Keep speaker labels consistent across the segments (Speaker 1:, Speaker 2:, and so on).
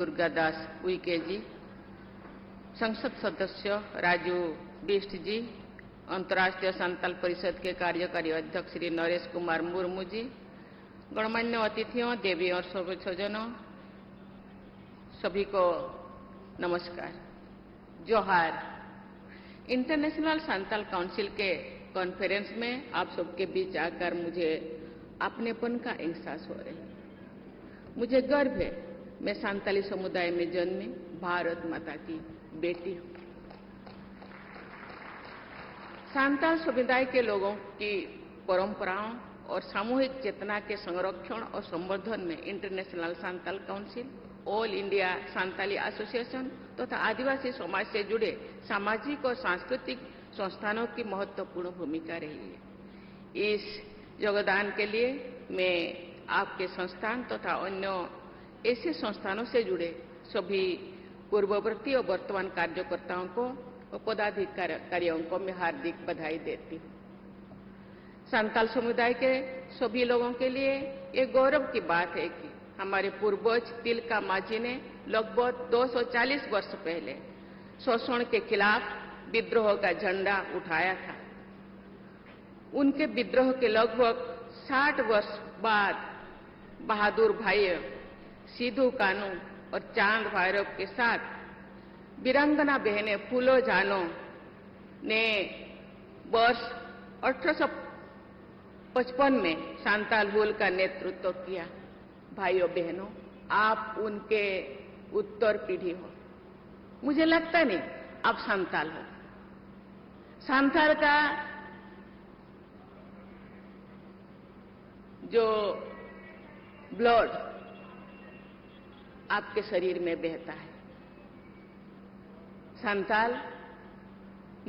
Speaker 1: दुर्गादास उइके जी, संसद सदस्य राजू बिष्ट जी, अंतर्राष्ट्रीय संताल परिषद के कार्यकारी अध्यक्ष श्री नरेश कुमार मुर्मू जी, गणमान्य अतिथियों, देवी और स्वजनों, सभी को नमस्कार, जोहार। इंटरनेशनल संताल काउंसिल के कॉन्फ्रेंस में आप सबके बीच आकर मुझे अपनेपन का एहसास हो रहा है। मुझे गर्व है, मैं संताली समुदाय में जन्मी भारत माता की बेटी हूं। संताल समुदाय के लोगों की परंपराओं और सामूहिक चेतना के संरक्षण और संवर्धन में international Santal council, all India Santali association तथा आदिवासी समाज से जुड़े सामाजिक और सांस्कृतिक संस्थानों की महत्वपूर्ण भूमिका रही है। इस योगदान के लिए मैं आपके संस्थान तथा अन्य ऐसे संस्थानों से जुड़े सभी पूर्ववर्ती और वर्तमान कार्यकर्ताओं को और पदाधिकारियों को मैं हार्दिक बधाई देती हूँ। संताल समुदाय के सभी लोगों के लिए ये गौरव की बात है कि हमारे पूर्वज तिलका मांझी ने लगभग 240 वर्ष पहले शोषण के खिलाफ विद्रोह का झंडा उठाया था। उनके विद्रोह के लगभग 60 वर्ष बाद बहादुर भाई सिद्धू कानू और चांद भैरव के साथ वीरांगना बहनें फूलो जानो ने वर्ष 1855 में संताल हुल का नेतृत्व किया। भाइयों बहनों, आप उनके उत्तर पीढ़ी हो। मुझे लगता नहीं आप संताल हो। संताल का जो ब्लड आपके शरीर में बहता है। संताल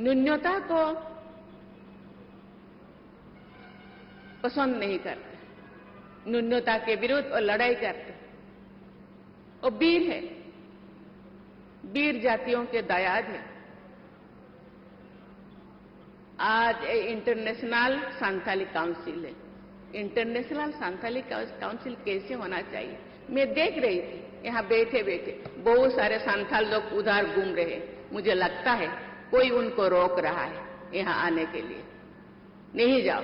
Speaker 1: न्यूनता को पसंद नहीं करते, न्यूनता के विरुद्ध और लड़ाई करते और वीर है, वीर जातियों के दायाद है। आज इंटरनेशनल संताली काउंसिल है। इंटरनेशनल संताली काउंसिल कैसे होना चाहिए, मैं देख रही थी। यहाँ बैठे बैठे बहुत सारे संताल लोग उधर घूम रहे हैं। मुझे लगता है कोई उनको रोक रहा है यहाँ आने के लिए। नहीं जाओ।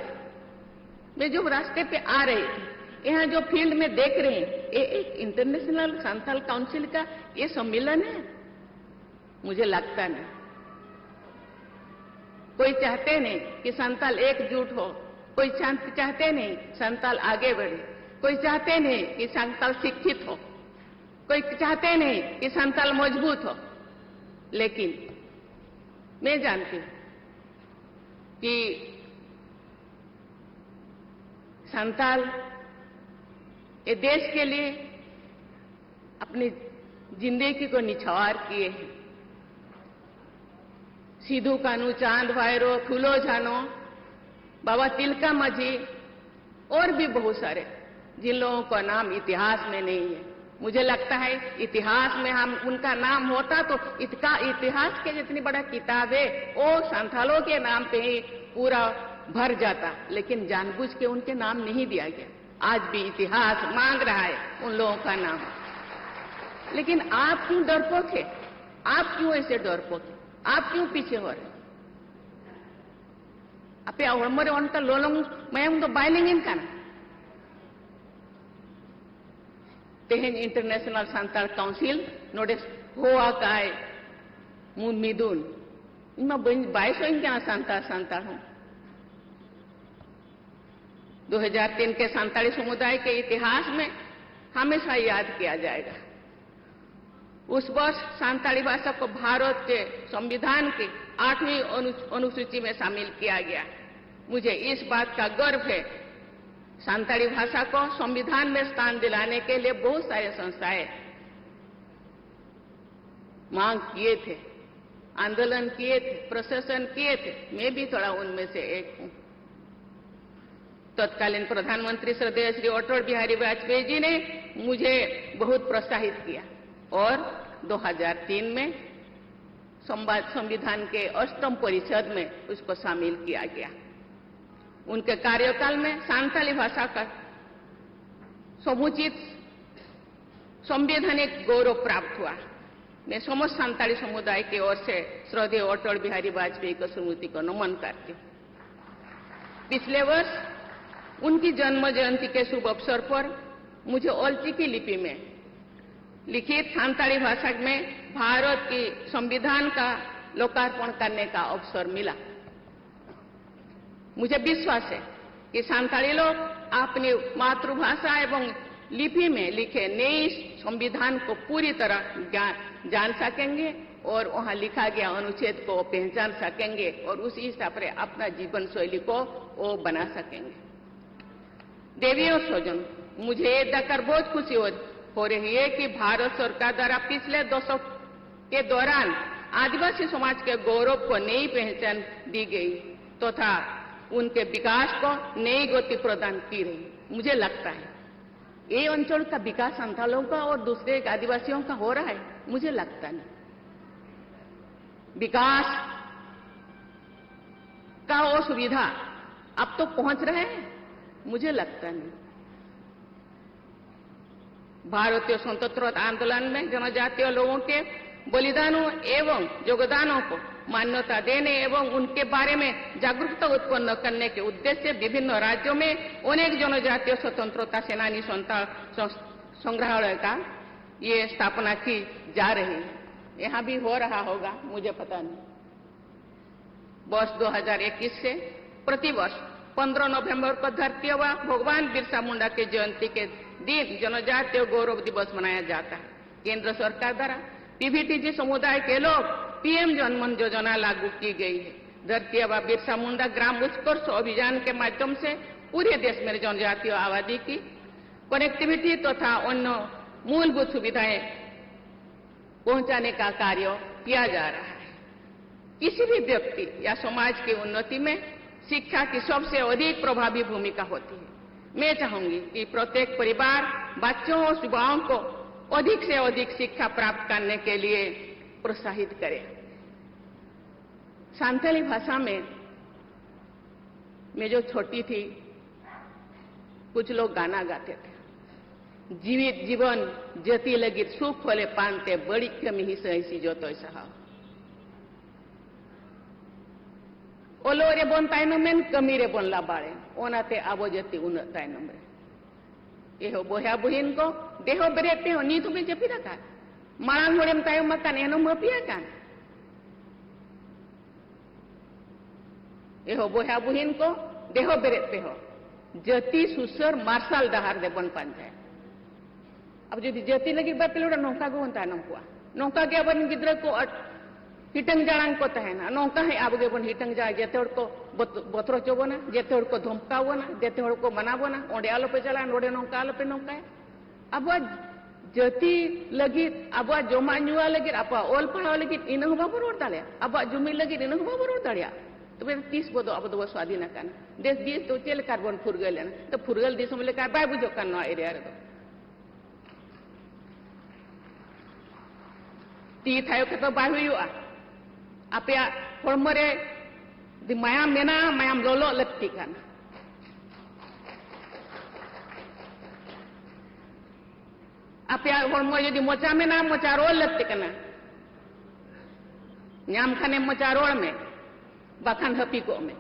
Speaker 1: मैं जो रास्ते पे आ रही थी, यहाँ जो फील्ड में देख रहे हैं, ये एक इंटरनेशनल संताल काउंसिल का ये सम्मेलन है। मुझे लगता नहीं। कोई चाहते नहीं कि संताल एकजुट हो, कोई चाहते नहीं संताल आगे बढ़े, कोई चाहते नहीं कि संताल शिक्षित हो, कोई चाहते नहीं कि संताल मजबूत हो। लेकिन मैं जानती हूं कि संताल ये देश के लिए अपनी जिंदगी को निछावर किए हैं। सिद्धू कानू, चांद भैरो, फूलो जानो, बाबा तिलका मांझी और भी बहुत सारे जिन लोगों का नाम इतिहास में नहीं है। मुझे लगता है इतिहास में हम उनका नाम होता तो इसका इतिहास के जितनी बड़ा किताब है वो संथालों के नाम पे ही पूरा भर जाता, लेकिन जानबूझ के उनके नाम नहीं दिया गया। आज भी इतिहास मांग रहा है उन लोगों का नाम। लेकिन आप क्यों डरपोक है? आप क्यों ऐसे डरपोक है? आप क्यों पीछे हो रहे? अपे हमारे उनका लोलंग मैं तो बाइलिंग का ना तेहन इंटरनेशनल संताल काउंसिल नोडे होआ काय मुन मिदुन इमा 22 क्या संताल हूं। 2003 के संताली समुदाय के इतिहास में हमेशा याद किया जाएगा। उस वर्ष संताली भाषा को भारत के संविधान के 8वीं अनुसूची में शामिल किया गया। मुझे इस बात का गर्व है, संताली भाषा को संविधान में स्थान दिलाने के लिए बहुत सारे संस्थाएं मांग किए थे, आंदोलन किए थे, प्रशासन किए थे। मैं भी थोड़ा उनमें से एक हूं। तत्कालीन प्रधानमंत्री श्रद्धेय श्री अटल बिहारी वाजपेयी जी ने मुझे बहुत प्रोत्साहित किया और 2003 में संविधान के 8वीं परिषद में उसको शामिल किया गया। उनके कार्यकाल में संताली भाषा का समुचित संवैधानिक गौरव प्राप्त हुआ। मैं समस्त संताली समुदाय की ओर से श्रद्धेय अटल बिहारी वाजपेयी की स्मृति को नमन करती हूँ। पिछले वर्ष उनकी जन्म जयंती के शुभ अवसर पर मुझे ओल्चिकी लिपि में लिखित संताली भाषा में भारत की संविधान का लोकार्पण करने का अवसर मिला। मुझे विश्वास है कि संताली लोग अपनी मातृभाषा एवं लिपि में लिखे नए संविधान को पूरी तरह जान सकेंगे और वहां लिखा गया अनुच्छेद को पहचान सकेंगे और उसी हिसाब से अपना जीवन शैली को वो बना सकेंगे। देवी और स्वजन, मुझे ये देखकर बहुत खुशी हो रही है कि भारत सरकार द्वारा पिछले दशक के दौरान आदिवासी समाज के गौरव को नई पहचान दी गई तथा उनके विकास को नई गति प्रदान की रही। मुझे लगता है ये अंचल का विकास संथालों का और दूसरे आदिवासियों का हो रहा है, मुझे लगता नहीं। विकास का वो सुविधा अब तो पहुंच रहा है, मुझे लगता नहीं। भारतीय स्वतंत्रता आंदोलन में जनजातीय लोगों के बलिदानों एवं योगदानों को मान्यता देने एवं उनके बारे में जागरूकता उत्पन्न करने के उद्देश्य से विभिन्न राज्यों में अनेक जनजातीय स्वतंत्रता सेनानी संग्रहालय का ये स्थापना की जा रही है। यहाँ भी हो रहा होगा, मुझे पता नहीं। वर्ष 2021 से प्रतिवर्ष 15 नवंबर को धरती आबा भगवान बिरसा मुंडा के जयंती के दिन जनजातीय गौरव दिवस मनाया जाता है। केंद्र सरकार द्वारा पीवीटीजी समुदाय के लोग पीएम जनमन योजना लागू की गई है। धरती आबा बिरसा मुंडा ग्राम उत्कर्ष अभियान के माध्यम से पूरे देश में जनजातीय आबादी की कनेक्टिविटी तथा अन्य मूलभूत सुविधाएं पहुंचाने का कार्य किया जा रहा है। किसी भी व्यक्ति या समाज की उन्नति में शिक्षा की सबसे अधिक प्रभावी भूमिका होती है। मैं चाहूंगी कि प्रत्येक परिवार बच्चों और युवाओं को अधिक से अधिक शिक्षा प्राप्त करने के लिए प्रोत्साहित करे। संथाली भाषा में मैं जो छोटी थी, कुछ लोग गाना गाते थे, जीवित जीवन जती लगी सुख होले पानते बड़ी कमी ही सही जो तो सहा ओलो रे बन तायनम में कमी रे बन लाबाड़े ओनाते आबो जती उन तायनम रे एहो बोया बुहिन को देहो बेरेते हो नीतु में जपी रखा मांग होड़ेम तायम मकान एनो मपिया कान एहो बोया बुहिन को देहो बेरेते हो जती सुसर मार्शल डहार दे बन पांजाय अब जो जती लगी बात पेलोड़ा नौका को तायनम हुआ नौका के अपन गिद्र को हिटंग जाड़ांग को तहना नौका है अब गेबन हिटंग जा जेते को बतरो चोबना जेते को धमकावना जेते को मनावना ओंडे आलो पे चला नोडे नौका आलो पे नौका है अब जती लगी अब जमा नुआ लगी अब ओल पढ़ाव लगी इन बाबू रोड दाड़िया अब जुमी लगी इन बाबू रोड दाड़िया तो 30 बदो अब दो स्वाधीन कान देश देश तो चेल कार्बन फुरगल तो फुरगल देश में लेकर बाय बुझो कान नवा एरिया रे ती थायो के तो बाय हुआ आपे हड़मरे मायाम मेना मायाम लोलो लगती कान आपे हड़मो यदि मोचा मेना मोचा रोल लगती काना न्याम खाने मोचा रोल में बाखान हपी को में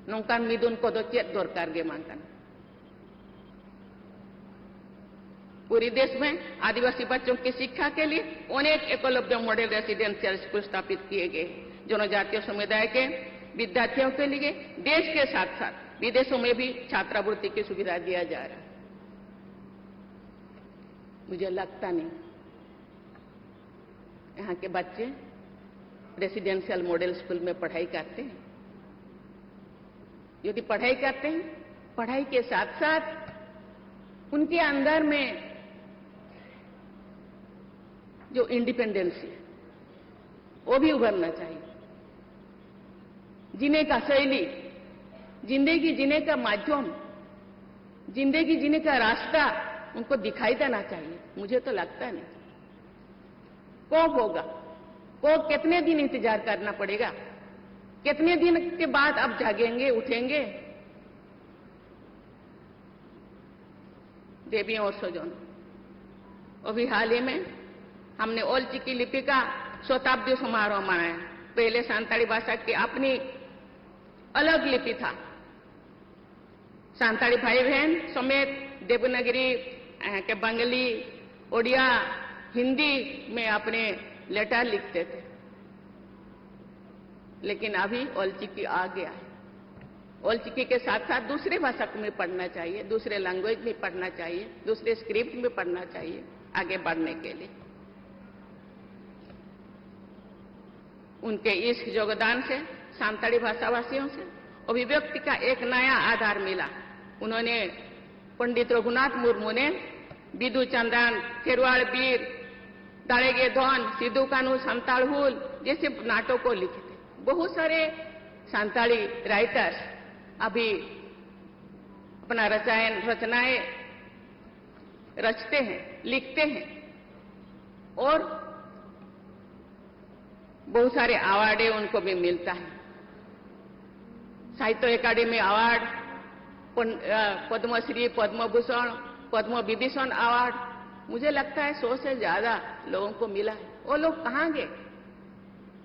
Speaker 1: नौकान मिदुन को दो चेत दरकार गे मांगन पूरी देश में आदिवासी बच्चों की शिक्षा के लिए अनेक एकलव्य मॉडल रेसिडेंशियल स्कूल स्थापित किए गए। जनजातीय समुदाय के विद्यार्थियों के लिए देश के साथ साथ विदेशों में भी छात्रवृत्ति की सुविधा दिया जा रहा है। मुझे लगता नहीं यहाँ के बच्चे रेसिडेंशियल मॉडल स्कूल में पढ़ाई करते हैं। यदि पढ़ाई करते हैं, पढ़ाई के साथ साथ उनके अंदर में जो इंडिपेंडेंसी है वो भी उभरना चाहिए। जीने का शैली, जिंदगी जीने का माध्यम, जिंदगी जीने का रास्ता उनको दिखाई देना चाहिए। मुझे तो लगता नहीं। कब होगा? को कितने दिन इंतजार करना पड़ेगा? कितने दिन के बाद आप जागेंगे, उठेंगे? देवियों और स्वजन, अभी हाल ही में हमने ओल चिकी लिपि का शताब्दी समारोह मनाया। पहले सांताली भाषा की अपनी अलग लिपि था। सांताली भाई बहन समेत देवनागरी के बंगाली, ओडिया, हिंदी में अपने लेटर लिखते थे, लेकिन अभी ओल चिकी आ गया है। ओल चिकी के साथ साथ दूसरे भाषा में पढ़ना चाहिए, दूसरे लैंग्वेज में पढ़ना चाहिए, दूसरे स्क्रिप्ट में पढ़ना चाहिए आगे बढ़ने के लिए। उनके इस योगदान से सांताली भाषाभाषियों से अभिव्यक्ति का एक नया आधार मिला। उन्होंने पंडित रघुनाथ मुर्मू ने बिदु चंद्रन, खेरवाड़ बीर, दाड़ेगे धन, सिद्धू कानू, संताल हुल जैसे नाटकों को लिखे थे। बहुत सारे सांताली राइटर्स अभी अपना रचनाएं रचते हैं, लिखते हैं और बहुत सारे अवार्ड उनको भी मिलता है। साहित्य अकादमी अवार्ड, पद्मश्री, पद्म भूषण, पद्म विभूषण अवार्ड, मुझे लगता है 100 से ज्यादा लोगों को मिला है। वो लोग कहाँ गए?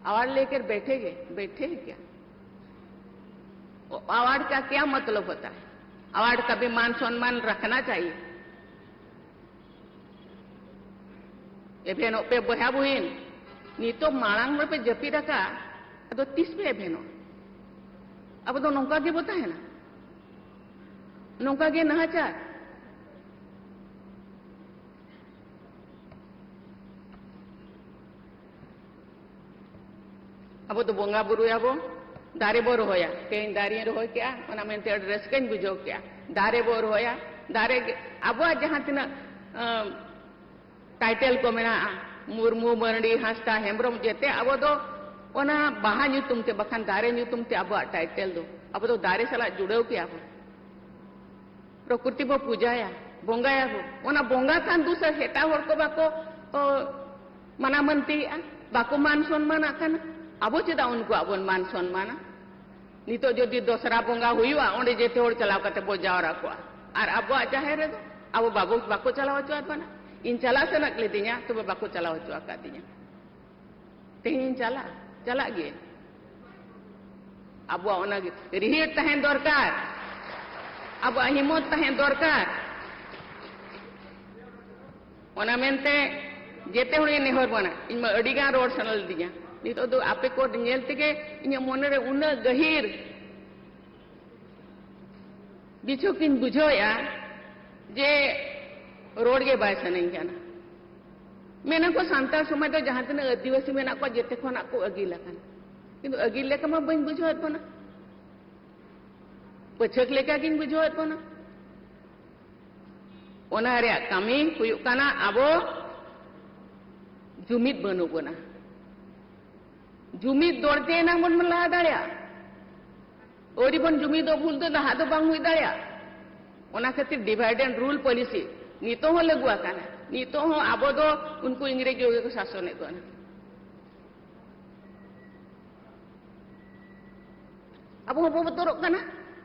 Speaker 1: अवार्ड लेकर बैठे हैं क्या? अवार्ड का क्या मतलब होता है? अवार्ड का भी मान सम्मान रखना चाहिए। एभेनो पे बहा बुहिन नितो मांग पे जपी रखा तो 30 पे एभेनो अब तो नौका के बोता है ना, नौका के नहाचार। अब तो बोंगा बुरु अब दारे बो रोया कहीं दारी रोह क्या ओना मेनते एड्रेस कहीं बुझो क्या दारे बो रोया दारे अब जहां तना टाइटल को मेना मुर्मू, मरडी, हांसदा, हेम्ब्रम जेते अब तो ओना बाहा ᱧᱩᱛᱩᱢ ते बखान दारे ᱧᱩᱛᱩᱢ ते अब टाइटल दो अब तो दारे साला जुड़ो क्या अब प्रकृति बो पूजाया बोंगाया बो ओना बोंगा खान दूसरा हेटा होर को बाको मना मनती बाको मान सम्मान आखान अब चेदा उनको अब मान सम्मान नितो जदि दोसरा बोंगा हुआ ओंडे जेते होर चलाव कते बो जावरा को और अब जाहेर रे अब बाबू बाको चलाव चुआ बना इन चला सेनक लेदिया तो बाको चलाव चुआ का दिया तेहिन चला गे अब ओना रिहिट तहेन दरकार अब हिम्मत तहेन दरकार ओना मेनते जेते होड़े नेहर बना इन मा अडिगा रोड सनल दिया नितो दो आपे को नेल तेगे इन मोने रे उना गहीर बिछो किन बुझोया जे रोड के बाय सनई जाना मेना को सांताल समाज तो जहां तना आदिवासी मेना को जेते खना को अगिल लकन किंतु अगिल लेका मा बन बुझोत बना पछक लेका किन बुझोत बना ओना रे कमी हुयुक काना आबो जुमिद बनु बना जुमिद दौड़ते ना मन में लहा दाड़िया ओरी बन जुमिद भूल दो लहा दो बांग हुई दाड़िया ओना खातिर डिवाइड एंड रूल पॉलिसी नीतो हो लगुआ काना नीतो हो आबो दो उनको इंग्रेज योगे को शासन को अब हो बतोरक काना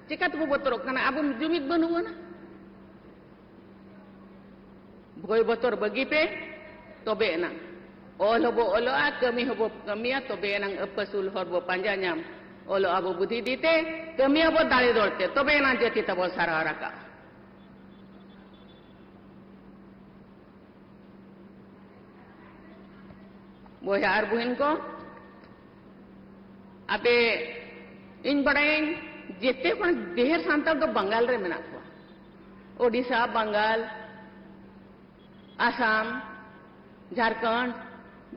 Speaker 1: चिकात बो बतोरक काना अब जुमिद बनु ना भय बतर बगी पे तबे ना ओल हबो ओलोआ कमी हबो कमिया तबे ना अपसुल हरबो पांजा नाम ओलो आबो बुद्धि दीते कमी हबो दाड़े दौड़ते तबे ना जेती तबो सारा रका बोया आर बुहिन को अबे इन बड़ाई जेते पण देहर सांताल तो बंगाल रे मेना को ओडिशा, बंगाल, आसाम, झारखंड,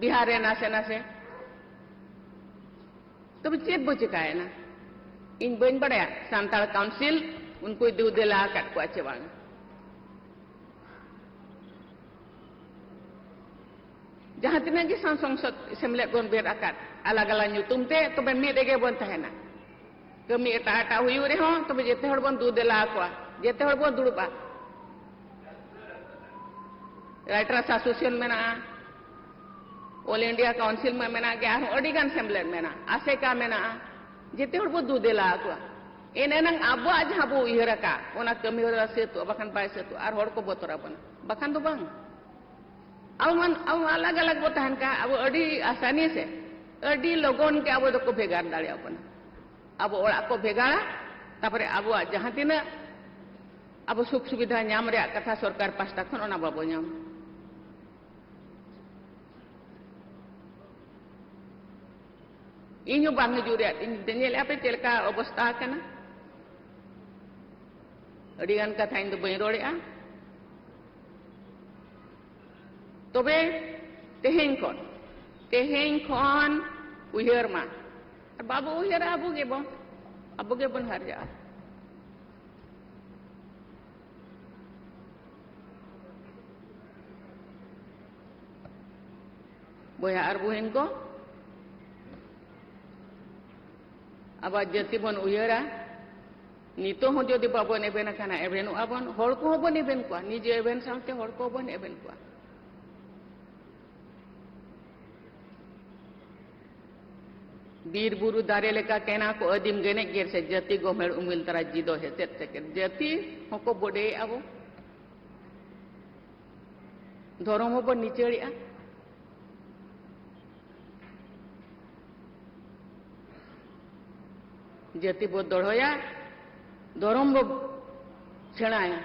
Speaker 1: बिहार रे नासे नासे तो चेत बो चिकाय ना इन बन बड़ाया सांताल काउंसिल उनको दू देला काट को आचे बांग जहां तना की संसद सेमलेट बन बेर आकार अलग अलग ᱧᱩᱛᱩᱢ ते तो बे मी देगे बन तहेना कमी एटा एटा हुयु रे हो तो जेते हड़ बन दू देला को जेते हड़ बन दुड़बा राइटर्स एसोसिएशन मेना ऑल इंडिया काउंसिल में मेना गया अडिगान सेमलेट मेना आसेका मेना जेते हड़ बन दू देला को एने नंग आबो जहां बो इहरका ओना कमी हर से तो बखान पाए से तो आर हड़ को बतरा बन बखान तो बांग अब अलग अलग बो तहन का अब अड़ी आसानी से अड़ी लगन के अब को भेगार दाड़े अब ओड़ा को भेगाड़ा तापरे अब जहां तीना अब सुख सुविधा नाम रे कथा सरकार पास्टा खन ओना बाबो नाम इन बांग जुरे इन पे चलका अवस्था कना अड़ी गान कथा इन बई रोड़ेआ तबे तेहें खन उयहर मा बाबू उयहर अब गे बन हर जा बोया और बुहेन को अब जाति बन उयहरा नितो हो जदि बाबन एबेन खाना एबेन आबन हर को बन एबेन को निजे एबेन साथे हर को बन एबेन को बीर बुरु दारे लेका केना को अदिम गेने गेर से जाति गोमेड़ उमिल तरा जिदो है सेट सेकेंड जाति होको बडे आबो धर्म बो निचेड़िया जाति बो दड़ोया धर्म बो छेड़ाया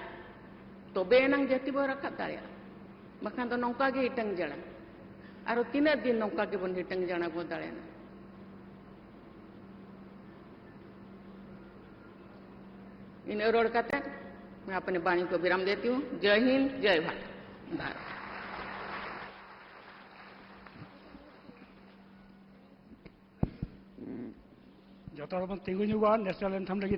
Speaker 1: तबे एनांग जाति बो रखा दाड़िया बखान तो नौका गे हिटंग जड़ा आरो तीना दिन नौका के बन हिटंग जाना बो दाड़ेना इन रोड करते मैं अपने वाणी को विराम देती हूँ। जय हिंद, जय भारत।
Speaker 2: जो तिंगुआ नेशनल एंथम लगे